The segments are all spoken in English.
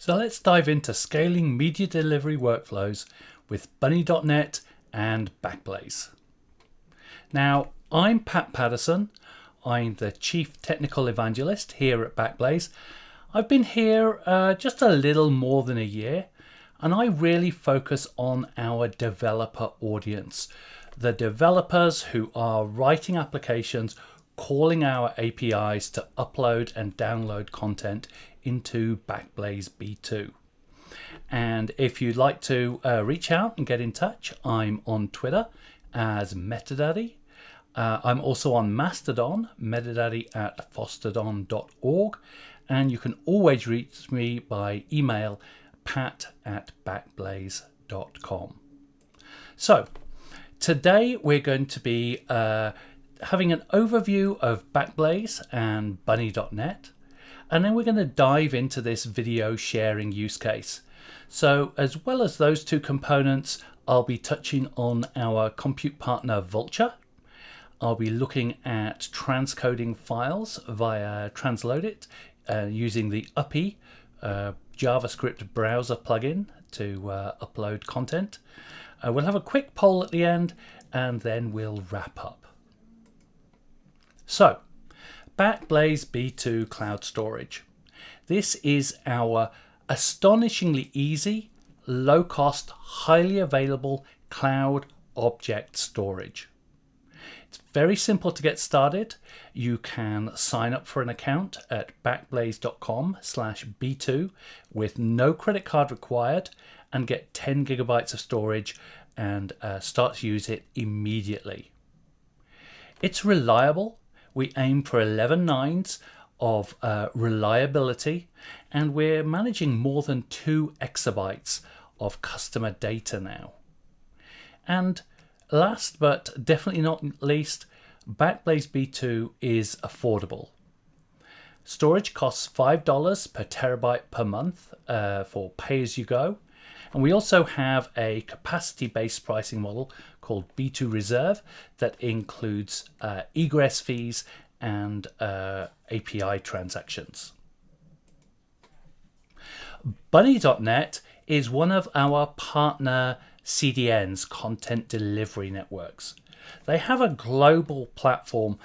So let's dive into scaling media delivery workflows with Bunny.net and Backblaze. Now, I'm Pat Patterson. I'm the Chief Technical Evangelist here at Backblaze. I've been here just a little more than a year, and I really focus on our developer audience, the developers who are writing applications, calling our APIs to upload and download content into Backblaze B2. And if you'd like to reach out and get in touch, I'm on Twitter as Metadaddy. I'm also on Mastodon, metadaddy@fostodon.org, and you can always reach me by email, pat@backblaze.com. So today we're going to be having an overview of Backblaze and Bunny.net, and then we're going to dive into this video sharing use case. So as well as those two components, I'll be touching on our compute partner Vultr. I'll be looking at transcoding files via Transloadit using the UPI JavaScript browser plugin to upload content. We'll have a quick poll at the end, and then we'll wrap up. So, Backblaze B2 Cloud Storage. This is our astonishingly easy, low-cost, highly available cloud object storage. It's very simple to get started. You can sign up for an account at backblaze.com/B2 with no credit card required and get 10 gigabytes of storage and start to use it immediately. It's reliable. We aim for 11 nines of reliability, and we're managing more than 2 exabytes of customer data now. And last but definitely not least, Backblaze B2 is affordable. Storage costs $5 per terabyte per month for pay-as-you-go. And we also have a capacity-based pricing model called B2 Reserve that includes egress fees and API transactions. Bunny.net is one of our partner CDNs, content delivery networks. They have a global platform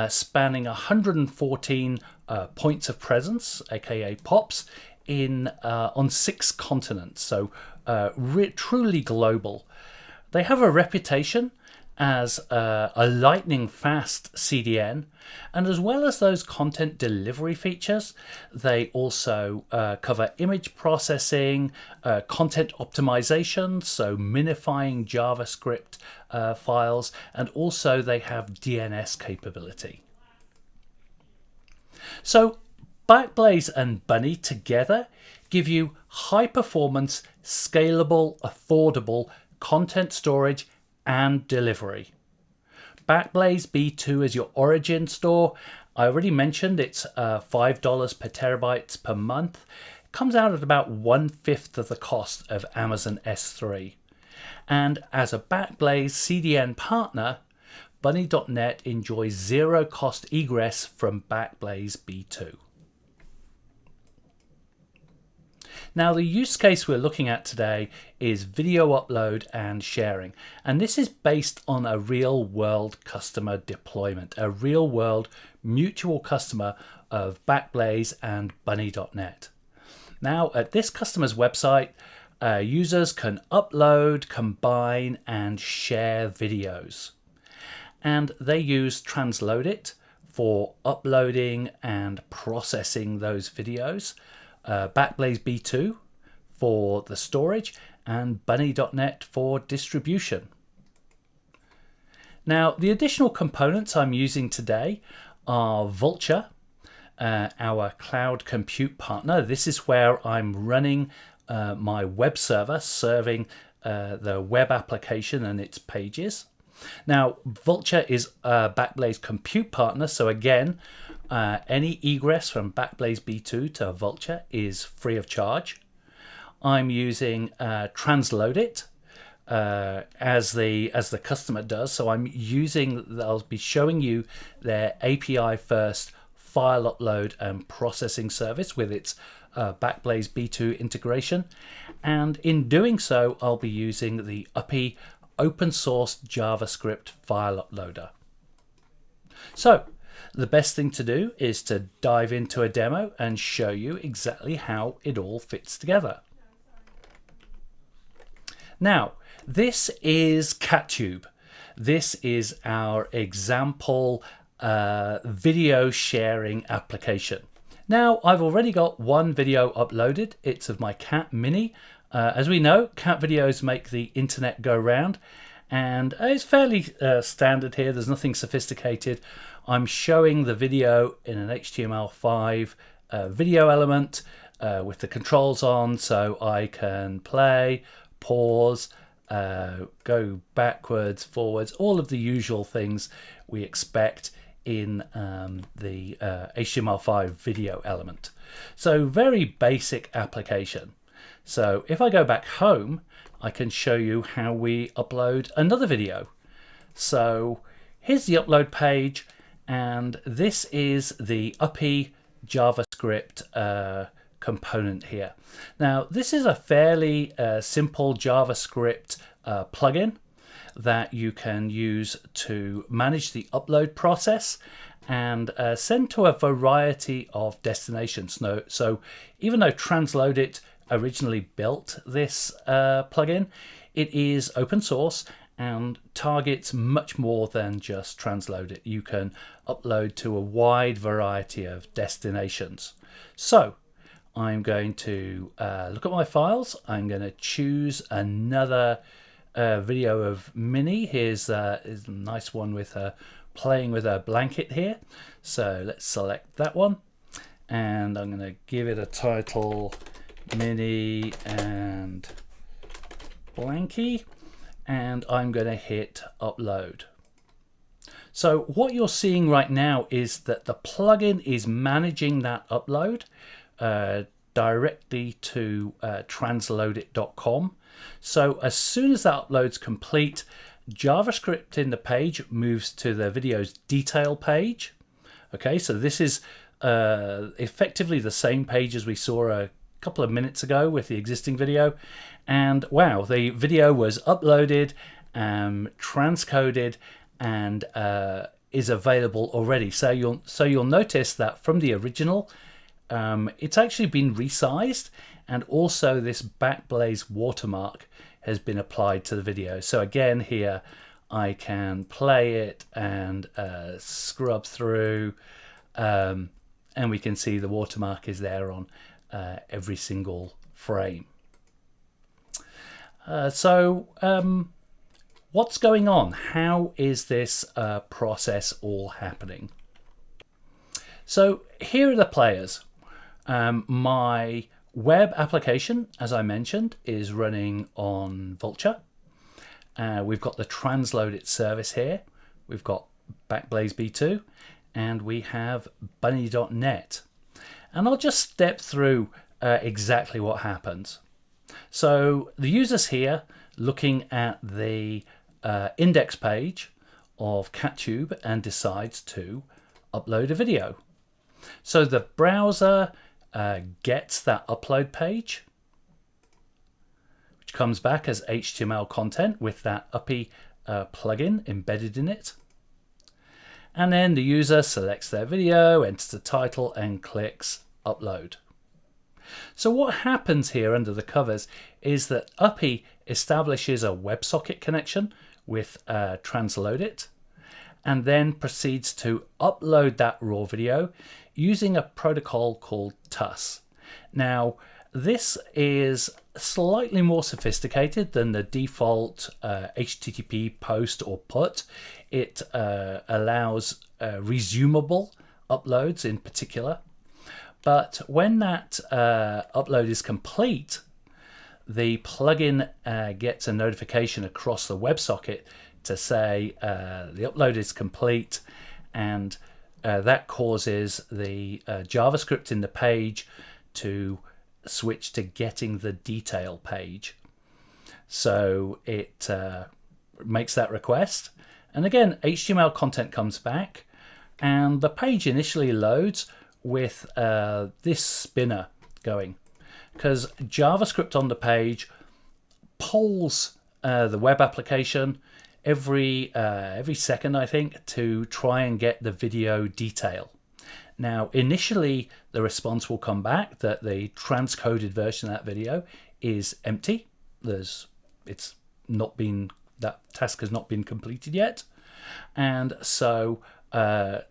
spanning 114 points of presence, aka POPs, on 6 continents, so truly global. They have a reputation as a lightning fast CDN, and as well as those content delivery features, they also cover image processing, content optimization, so minifying JavaScript files, and also they have DNS capability. So Backblaze and Bunny together give you high performance, scalable, affordable content storage and delivery. Backblaze B2 is your origin store. I already mentioned it's $5 per terabytes per month. It comes out at about 1/5 of the cost of Amazon S3. And as a Backblaze CDN partner, Bunny.net enjoys zero cost egress from Backblaze B2. Now, the use case we're looking at today is video upload and sharing. And this is based on a real-world customer deployment, a real-world mutual customer of Backblaze and Bunny.net. Now, at this customer's website, users can upload, combine, and share videos. And they use Transloadit for uploading and processing those videos. Backblaze B2 for the storage, and Bunny.net for distribution. Now, the additional components I'm using today are Vultr, our cloud compute partner. This is where I'm running my web server, serving the web application and its pages. Now, Vultr is a Backblaze compute partner, so again, any egress from Backblaze B2 to Vultr is free of charge. I'm using Transloadit as the customer does, so I'll be showing you their API first file upload and processing service with its Backblaze B2 integration. And in doing so, I'll be using the UPI open source JavaScript file uploader. So the best thing to do is to dive into a demo and show you exactly how it all fits together. Now, this is CatTube. This is our example video sharing application. Now, I've already got one video uploaded. It's of my cat, Minnie. As we know, cat videos make the internet go round, and it's fairly standard here. There's nothing sophisticated. I'm showing the video in an HTML5 video element with the controls on, so I can play, pause, go backwards, forwards, all of the usual things we expect in the HTML5 video element. So very basic application. So if I go back home, I can show you how we upload another video. So here's the upload page, and this is the UPI JavaScript component here. Now, this is a fairly simple JavaScript plugin that you can use to manage the upload process and send to a variety of destinations. So even though Transloadit originally built this plugin, it is open source and targets much more than just Transloadit. You can upload to a wide variety of destinations. So I'm going to look at my files. I'm going to choose another video of Minnie. Here's a nice one with her playing with her blanket here. So let's select that one, and I'm going to give it a title, Minnie and Blanky, and I'm going to hit upload. So what you're seeing right now is that the plugin is managing that upload directly to transloadit.com. So as soon as that upload's complete, JavaScript in the page moves to the video's detail page. Okay, so this is effectively the same page as we saw a couple of minutes ago with the existing video. And wow, the video was uploaded, transcoded, and is available already. So you'll notice that from the original, it's actually been resized, and also this Backblaze watermark has been applied to the video. So again, here I can play it and scrub through, and we can see the watermark is there on every single frame. What's going on? How is this process all happening? So here are the players. My web application, as I mentioned, is running on Vultr. We've got the Transloadit service here. We've got Backblaze B2, and we have Bunny.net. And I'll just step through exactly what happens. So the user's here looking at the index page of CatTube and decides to upload a video. So the browser gets that upload page, which comes back as HTML content with that UPI plugin embedded in it. And then the user selects their video, enters the title, and clicks upload. So what happens here under the covers is that UPI establishes a WebSocket connection with Transloadit, and then proceeds to upload that raw video using a protocol called TUS. Now, this is slightly more sophisticated than the default HTTP post or put. It allows resumable uploads in particular. But when that upload is complete, the plugin gets a notification across the WebSocket to say the upload is complete, and that causes the JavaScript in the page to switch to getting the detail page. So it makes that request, and again HTML content comes back. And the page initially loads with this spinner going, because JavaScript on the page polls the web application every second, I think, to try and get the video detail. Now, initially, the response will come back that the transcoded version of that video is empty. It's not been, that task has not been completed yet. And so the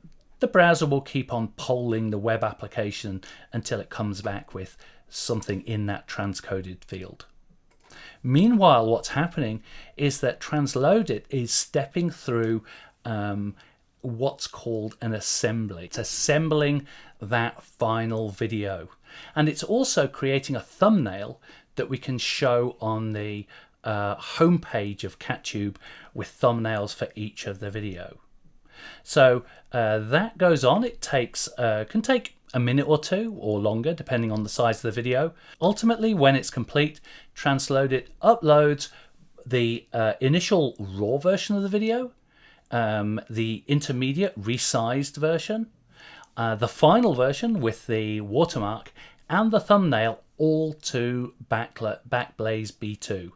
browser will keep on polling the web application until it comes back with something in that transcoded field. Meanwhile, what's happening is that Transloadit is stepping through what's called an assembly. It's assembling that final video. And it's also creating a thumbnail that we can show on the homepage of CatTube with thumbnails for each of the video. So that goes on. It takes can take a minute or two or longer, depending on the size of the video. Ultimately, when it's complete, Transloadit uploads the initial raw version of the video, the intermediate resized version, the final version with the watermark, and the thumbnail, all to Backblaze B2.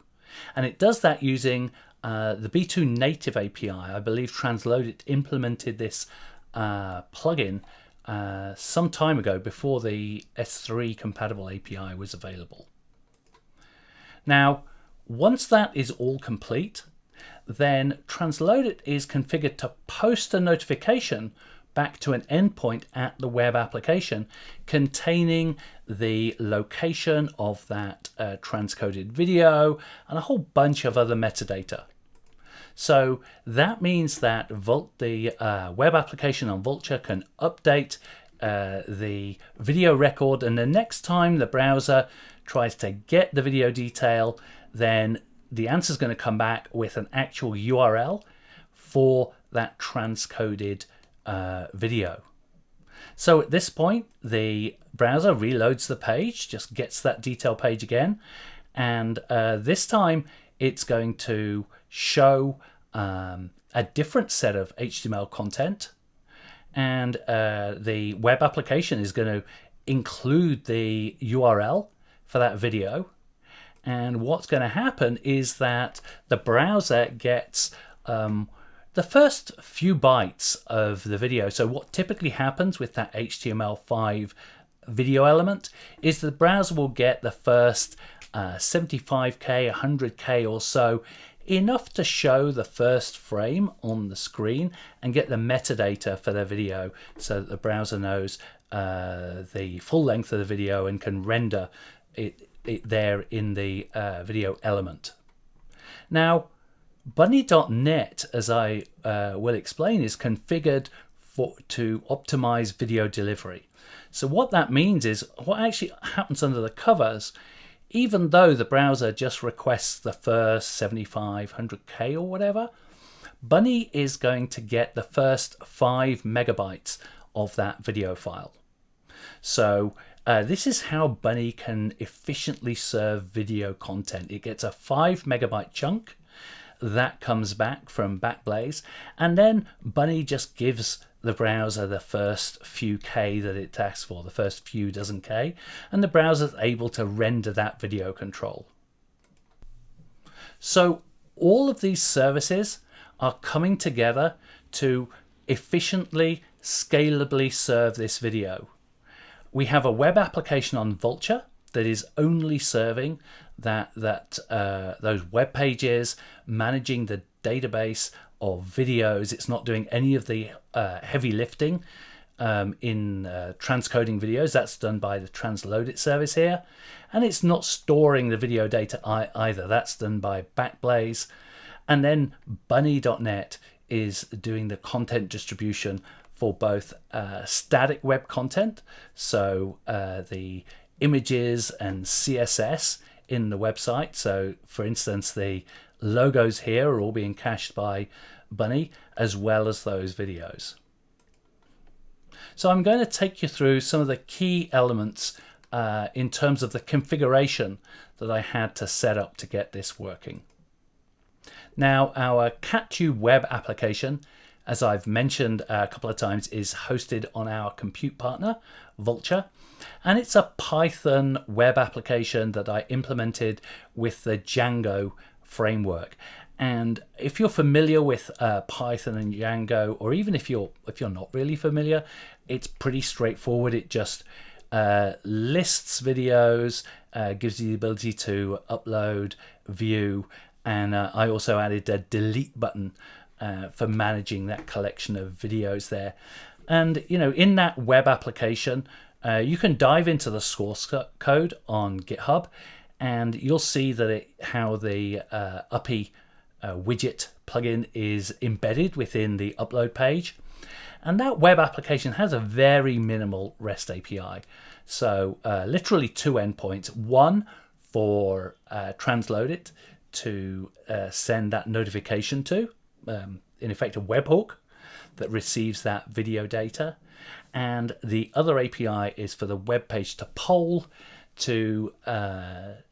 And it does that using the B2 native API. I believe Transloadit implemented this plugin some time ago, before the S3 compatible API was available. Now, once that is all complete, then Transloadit is configured to post a notification back to an endpoint at the web application containing the location of that transcoded video and a whole bunch of other metadata. So that means that the web application on Vultr can update the video record, and the next time the browser tries to get the video detail, then the answer is going to come back with an actual URL for that transcoded video. So at this point, the browser reloads the page, just gets that detail page again, and this time it's going to show a different set of HTML content, and the web application is going to include the URL for that video. And what's going to happen is that the browser gets the first few bytes of the video. So what typically happens with that HTML5 video element is the browser will get the first 75k, 100k or so, enough to show the first frame on the screen and get the metadata for the video, so that the browser knows the full length of the video and can render it there in the video element. Now, Bunny.net, as I will explain, is configured to optimize video delivery. So what that means is, what actually happens under the covers, even though the browser just requests the first 75, 100k or whatever, Bunny is going to get the first 5 megabytes of that video file. So this is how Bunny can efficiently serve video content. It gets a 5 megabyte chunk that comes back from Backblaze, and then Bunny just gives the browser the first few K that it asks for, the first few dozen K, and the browser's able to render that video control. So all of these services are coming together to efficiently, scalably serve this video. We have a web application on Vultr that is only serving those web pages, managing the database of videos. It's not doing any of the heavy lifting in transcoding videos. That's done by the Transloadit service here. And it's not storing the video data either. That's done by Backblaze. And then Bunny.net is doing the content distribution for both static web content, so the images and CSS in the website. So for instance, the logos here are all being cached by Bunny, as well as those videos. So I'm going to take you through some of the key elements in terms of the configuration that I had to set up to get this working. Now, our CatTube web application as I've mentioned a couple of times, is hosted on our compute partner, Vultr. And it's a Python web application that I implemented with the Django framework. And if you're familiar with Python and Django, or even if you're not really familiar, it's pretty straightforward. It just lists videos, gives you the ability to upload, view, and I also added a delete button for managing that collection of videos there. And in that web application, you can dive into the source code on GitHub, and you'll see that how the Uppy widget plugin is embedded within the upload page. And that web application has a very minimal REST API. So literally two endpoints, one for Transloadit to send that notification to, in effect a webhook that receives that video data. And the other API is for the web page to poll to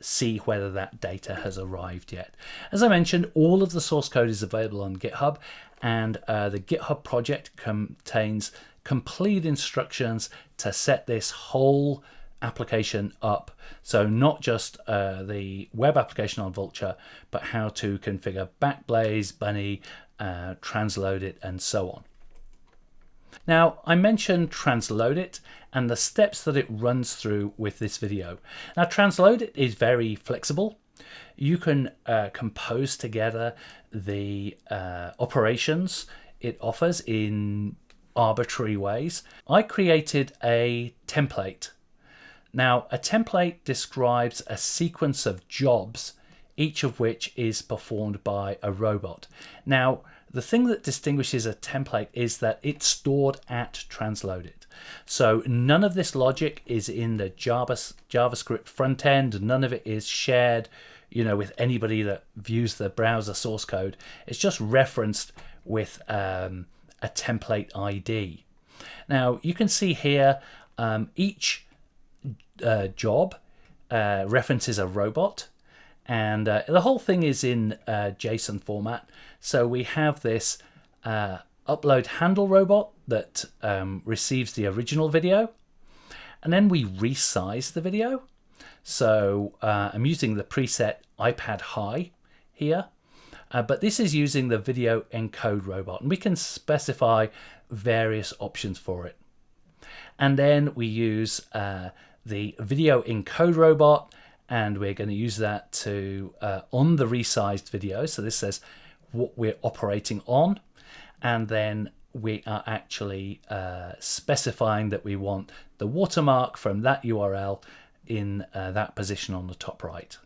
see whether that data has arrived yet. As I mentioned, all of the source code is available on GitHub, and the GitHub project contains complete instructions to set this whole application up. So not just the web application on Vultr, but how to configure Backblaze, Bunny, Transloadit, and so on. Now, I mentioned Transloadit and the steps that it runs through with this video. Now, Transloadit is very flexible. You can compose together the operations it offers in arbitrary ways. I created a template. Now, a template describes a sequence of jobs, each of which is performed by a robot. Now, the thing that distinguishes a template is that it's stored at Transloadit. So none of this logic is in the JavaScript front end. None of it is shared, with anybody that views the browser source code. It's just referenced with a template ID. Now you can see here each job references a robot. And the whole thing is in JSON format. So we have this upload handle robot that receives the original video. And then we resize the video. So I'm using the preset iPad High here. But this is using the video encode robot. And we can specify various options for it. And then we use the video encode robot. And we're going to use that to on the resized video. So this says what we're operating on. And then we are actually specifying that we want the watermark from that URL in that position on the top right.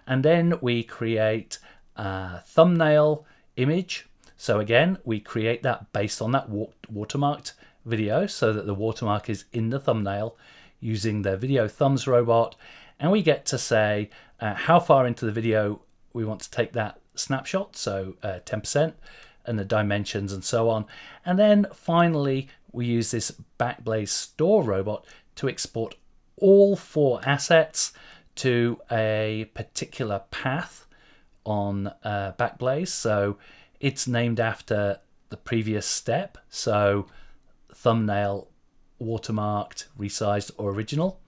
And then we create a thumbnail image. So again, we create that based on that watermarked video so that the watermark is in the thumbnail using the video thumbs robot. And we get to say how far into the video we want to take that snapshot, so 10%, and the dimensions and so on. And then finally, we use this Backblaze store robot to export all 4 assets to a particular path on Backblaze. So it's named after the previous step. So thumbnail, watermarked, resized, or original.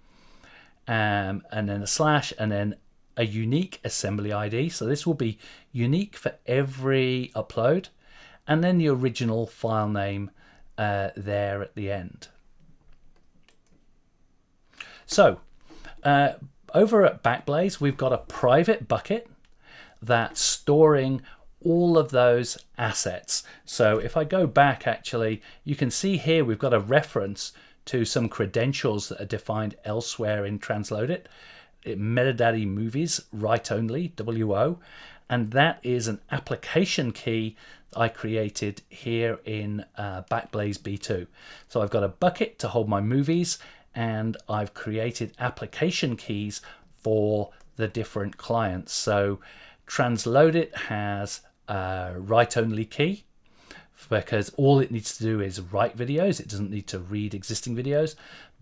And then a slash, and then a unique assembly ID. So this will be unique for every upload. And then the original file name there at the end. So over at Backblaze, we've got a private bucket that's storing all of those assets. So if I go back, actually, you can see here we've got a reference to some credentials that are defined elsewhere in Transloadit. Metadata movies, write only, WO. And that is an application key I created here in Backblaze B2. So I've got a bucket to hold my movies, and I've created application keys for the different clients. So Transloadit has a write-only key, because all it needs to do is write videos. It doesn't need to read existing videos.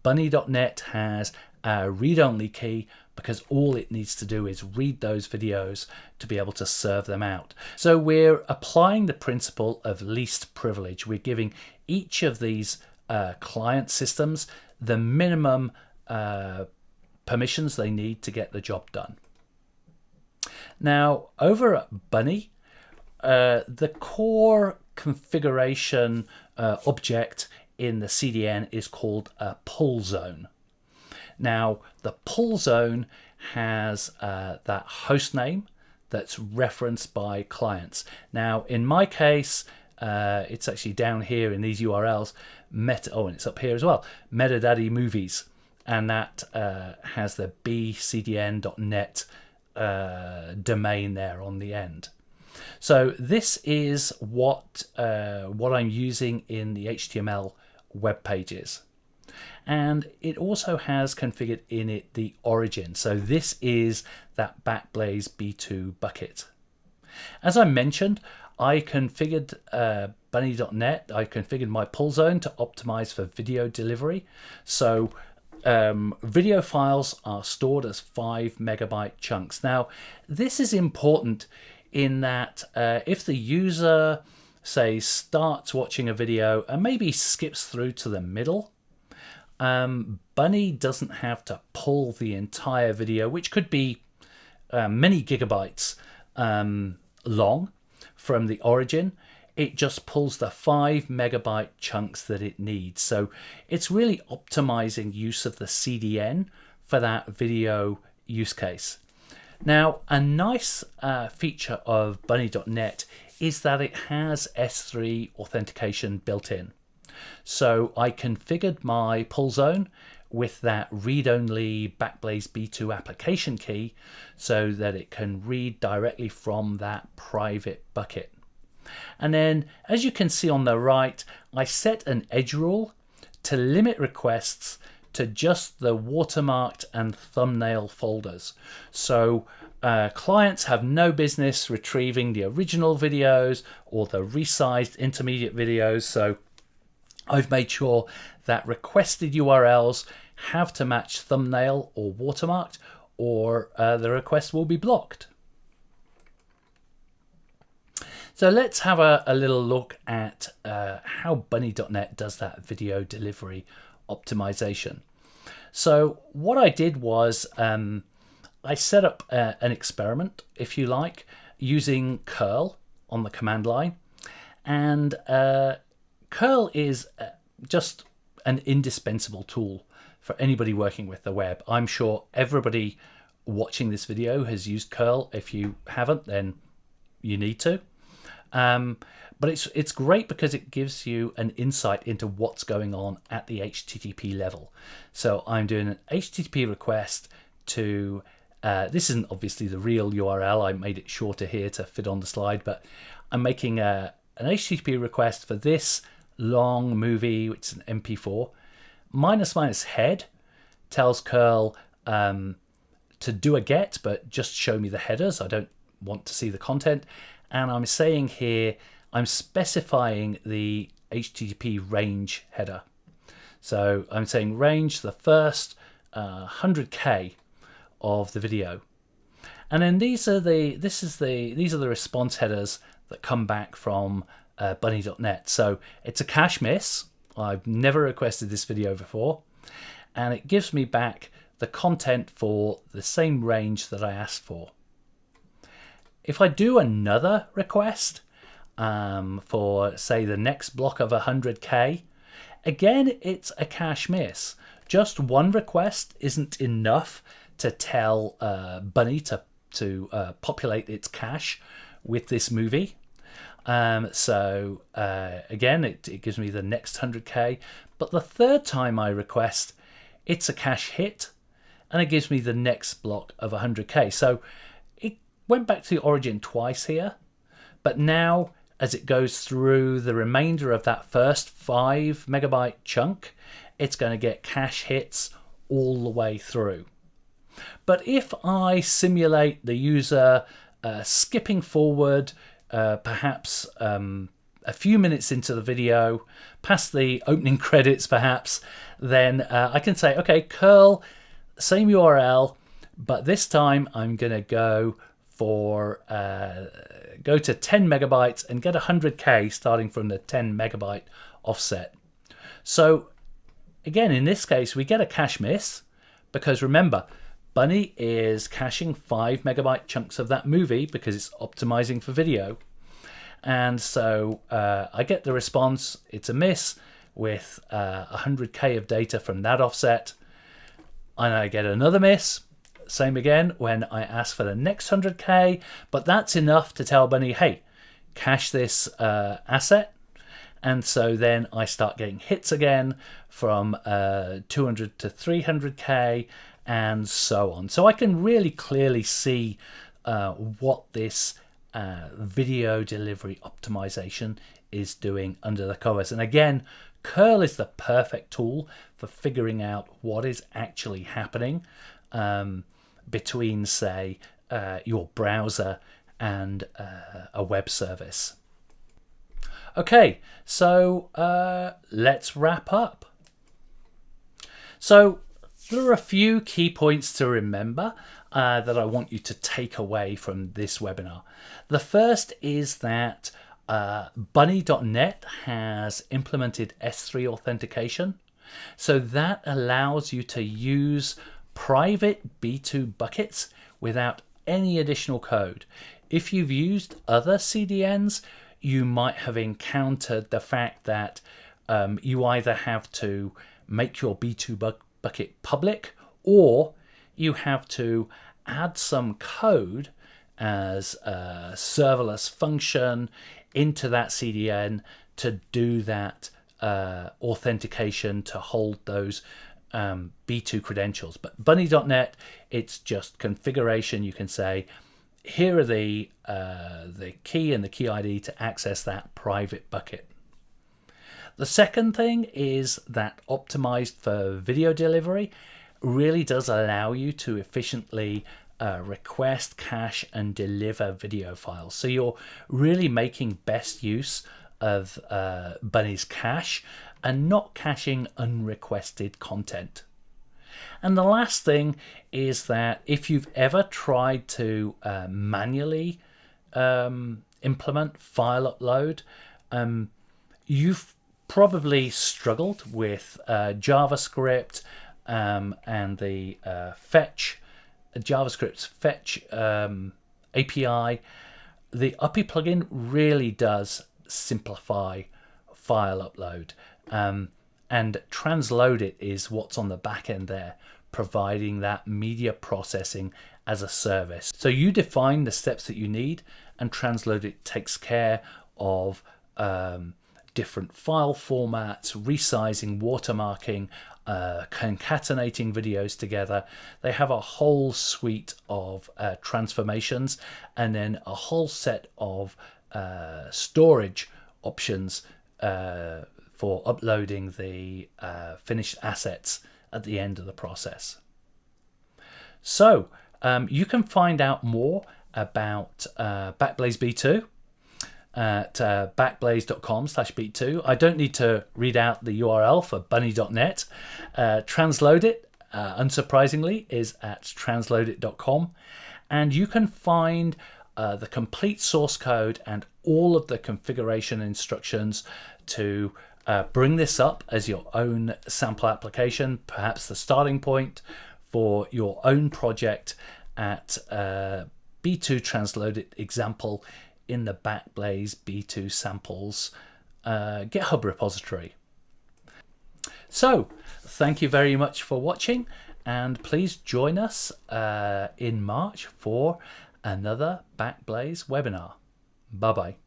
Bunny.net has read-only key, because all it needs to do is read those videos to be able to serve them out. So we're applying the principle of least privilege. We're giving each of these client systems the minimum permissions they need to get the job done. Now, over at Bunny, the core configuration object in the CDN is called a pull zone. Now, the pull zone has that host name that's referenced by clients. Now, in my case, it's actually down here in these URLs, and it's up here as well, Metadaddy Movies, and that has the bcdn.net domain there on the end. So this is what I'm using in the HTML web pages. And it also has configured in it the origin. So this is that Backblaze B2 bucket. As I mentioned, I configured bunny.net. I configured my pull zone to optimize for video delivery. So video files are stored as 5 megabyte chunks. Now, this is important in that if the user, say, starts watching a video and maybe skips through to the middle, Bunny doesn't have to pull the entire video, which could be many gigabytes long from the origin. It just pulls the 5 megabyte chunks that it needs. So it's really optimizing use of the CDN for that video use case. Now, a nice feature of bunny.net is that it has S3 authentication built in. So I configured my pull zone with that read-only Backblaze B2 application key so that it can read directly from that private bucket. And then, as you can see on the right, I set an edge rule to limit requests to just the watermarked and thumbnail folders. So clients have no business retrieving the original videos or the resized intermediate videos. So I've made sure that requested URLs have to match thumbnail or watermarked, or the request will be blocked. So let's have a little look at how bunny.net does that video delivery optimization. So what I did was I set up an experiment, if you like, using curl on the command line. And curl is just an indispensable tool for anybody working with the web. I'm sure everybody watching this video has used curl. If you haven't, then you need to. But it's great because it gives you an insight into what's going on at the HTTP level. So I'm doing an HTTP request to, this isn't obviously the real URL, I made it shorter here to fit on the slide, but I'm making an HTTP request for this long movie, which is an MP4. -- head tells curl to do a get, but just show me the headers. I don't want to see the content. And I'm saying here, I'm specifying the HTTP range header. So I'm saying range the first 100K of the video. And then these are the response headers that come back from bunny.net. So it's a cache miss. I've never requested this video before. And it gives me back the content for the same range that I asked for. If I do another request for, say, the next block of 100K, again, it's a cache miss. Just one request isn't enough to tell Bunny to populate its cache with this movie. So again, it gives me the next 100K. But the third time I request, it's a cache hit, and it gives me the next block of 100K. So it went back to the origin twice here, but now as it goes through the remainder of that first 5 megabyte chunk, it's going to get cache hits all the way through. But if I simulate the user skipping forward, perhaps a few minutes into the video, past the opening credits perhaps, then I can say, okay, curl, same URL, but this time I'm going to go for go to 10 megabytes and get 100K starting from the 10 megabyte offset. So again, in this case, we get a cache miss because remember, Bunny is caching 5 megabyte chunks of that movie because it's optimizing for video. And so I get the response, it's a miss with 100K of data from that offset. And I get another miss, same again when I ask for the next 100K, but that's enough to tell Bunny, hey, cache this asset. And so then I start getting hits again from 200 to 300K and so on. So I can really clearly see what this video delivery optimization is doing under the covers. And again, curl is the perfect tool for figuring out what is actually happening between, say, your browser and a web service. Okay, so let's wrap up. So there are a few key points to remember that I want you to take away from this webinar. The first is that Bunny.net has implemented S3 authentication. So that allows you to use private B2 buckets without any additional code. If you've used other CDNs, you might have encountered the fact that you either have to make your B2 bucket public, or you have to add some code as a serverless function into that CDN to do that authentication to hold those B2 credentials. But Bunny.net, it's just configuration. You can say, here are the key and the key ID to access that private bucket. The second thing is that optimized for video delivery really does allow you to efficiently request, cache, and deliver video files. So you're really making best use of Bunny's cache and not caching unrequested content. And the last thing is that if you've ever tried to manually implement file upload, you've probably struggled with JavaScript and the JavaScript's fetch API. The UPI plugin really does simplify file upload, and Transloadit is what's on the back end there, providing that media processing as a service. So you define the steps that you need, and Transloadit takes care of different file formats, resizing, watermarking, concatenating videos together. They have a whole suite of transformations, and then a whole set of storage options for uploading the finished assets at the end of the process. So you can find out more about Backblaze B2 at backblaze.com/beat2. I don't need to read out the URL for bunny.net. Transloadit, unsurprisingly, is at transloadit.com, and you can find the complete source code and all of the configuration instructions to bring this up as your own sample application, perhaps the starting point for your own project at B2 Transloadit example in the Backblaze B2 samples GitHub repository. So thank you very much for watching, and please join us in March for another Backblaze webinar. Bye bye.